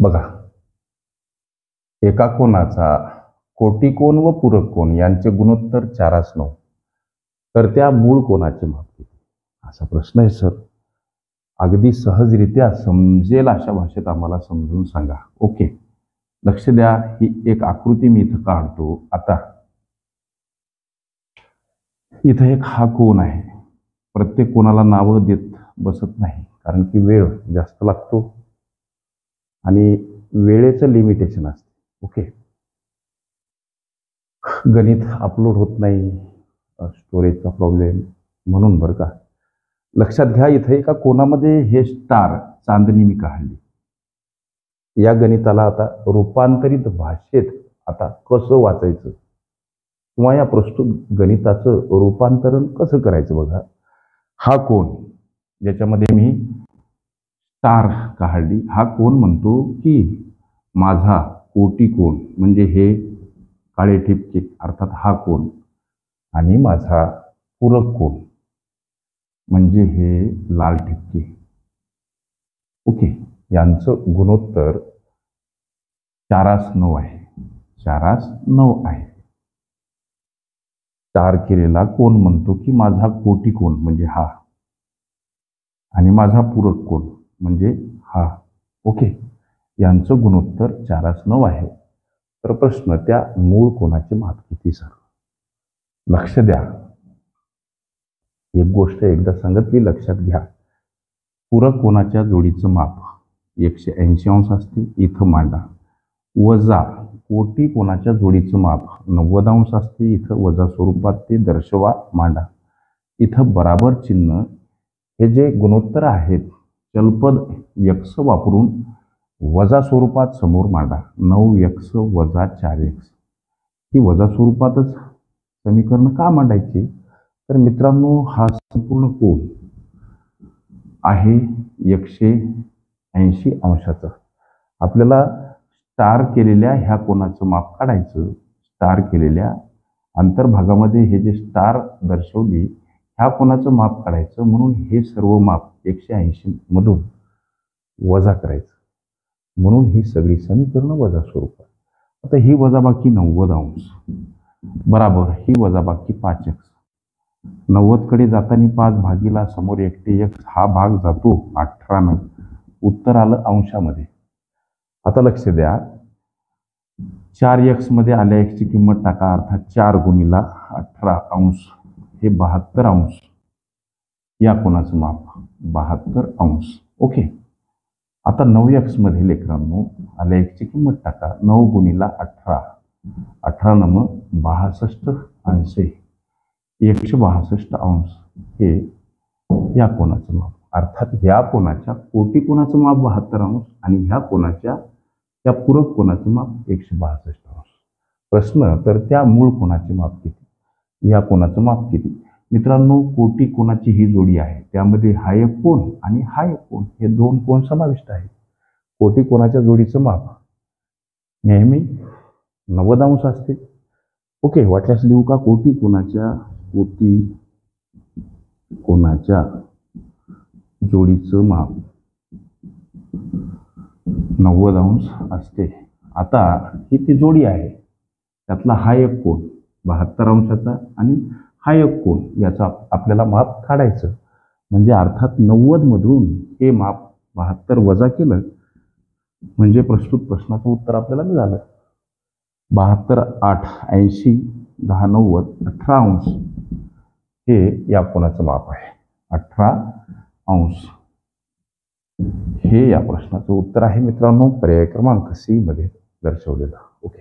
बघा, एका कोनाचा कोटी कोन व पूरक कोन यांचे गुणोत्तर 4:9 तर त्या मूळ कोनाचे माप किती? असा प्रश्न आहे सर. अगदी सहजरित्या समजेल अशा भाषेत आम्हाला समजून सांगा. ओके, लक्ष द्या. ही एक आकृती मी इथं काढतो. आता इथं एक हा कोन आहे. प्रत्येक कोणाला नावं देत बसत नाही, कारण की वेळ जास्त लागतो आणि वेळेचं लिमिटेशन असते. ओके, गणित अपलोड होत नाही, स्टोरेजचा प्रॉब्लेम, म्हणून बरं का. लक्षात घ्या, इथे एका कोणामध्ये हे स्टार चांदणी मी काढली. या गणिताला आता रूपांतरित भाषेत आता कसं वाचायचं किंवा या प्रस्तुत गणिताचं रूपांतरण कसं करायचं बघा. हा कोन ज्याच्यामध्ये मी स्टार काढली, हा कोन म्हणतो की माझा कोटी कोन, म्हणजे हे काळे ठिपके अर्थात हा कोन, आणि माझा पूरक कोन म्हणजे हे लाल ठिपके. ओके, यांचं गुणोत्तर 4:9 आहे. 4:9 आहे. स्टार केलेला कोन म्हणतो की माझा कोटी कोन म्हणजे हा, आणि माझा पूरक कोन म्हणजे हा. ओके, यांचं गुणोत्तर 4:9 आहे. तर प्रश्न, त्या मूळ कोनाचे माप किती सर? लक्ष द्या, एक गोष्ट एकदा सांगितली लक्षात घ्या. पूरक कोनाच्या जोडीचं माप 180 अंश असते, इथं मांडा. वजा कोटी कोनाच्या जोडीचं माप 90 अंश असते, इथं वजा स्वरूपात ते दर्शवा, मांडा. इथं बराबर चिन्ह, हे जे गुणोत्तर आहेत चलपद x वापरून वजा स्वरूपात समोर मांडा. 9x वजा 4x, ही वजा स्वरूपातच समीकरण का मांडायची? तर मित्रांनो, हा संपूर्ण कोन आहे 180 अंशाचा. आपल्याला स्टार केलेल्या ह्या कोनाचं माप काढायचं. स्टार केलेल्या अंतर्भागामध्ये हे जे स्टार दर्शवली ह्या कोनाचं माप काढायचं. म्हणून हे सर्व माप 180 मधून वजा करायचं. म्हणून ही सगळी समीकरणं वजा स्वरूपात. आता ही वजाबाकी 90 अंश बराबर ही वजाबाकी 5x. 90 कडे जाताना 5 भागीला समोर एकटे x, हा भाग जातो 18 उत्तर आलं अंशामध्ये. आता लक्ष द्या, 4x मध्ये आल्या x ची किंमत टाका, अर्थात 4 गुणिला 18 अंश हे 72 अंश. या कोणाचं माप 72 अंश. ओके, आता 9x मध्ये लेकरांनो आल्या x ची किंमत टाका. 9 गुणिला 18, 18 नम 62 अंश, 162 अंश हे या कोणाचं माप. अर्थात ह्या कोणाच्या कोटी कोणाचं माप 72 अंश आणि ह्या कोणाच्या त्या पूरक कोणाचं माप 162 अंश. प्रश्न, तर त्या मूळ कोणाचे माप किती? या कोणाचं माप किती? मित्रांनो, कोटी कोणाची ही जोडी आहे, त्यामध्ये हा एक कोन आणि हा एक कोन, हे दोन कोन समाविष्ट आहेत. कोटी कोणाच्या जोडीचं माप नेहमी 90 अंश असते. ओके, वाटल्यास लिहू का? कोटी कोणाच्या जोडीचं माप 90 अंश असते. आता ही ती जोडी आहे, त्यातला हा एक कोन 72 अंशाचा आणि हा एक कोन, याचा आपल्याला माप काढायचं. म्हणजे अर्थात 90 मधून हे माप 72 वजा केलं म्हणजे प्रस्तुत प्रश्नाचं उत्तर आपल्याला मिळालं. 72, 8, 80, 10, 90, 18 अंश हे या कोणाचं माप आहे. 18 अंश हे या प्रश्नाचं उत्तर आहे मित्रांनो, पर्याय क्रमांक C मध्ये दर्शवलेलं. ओके.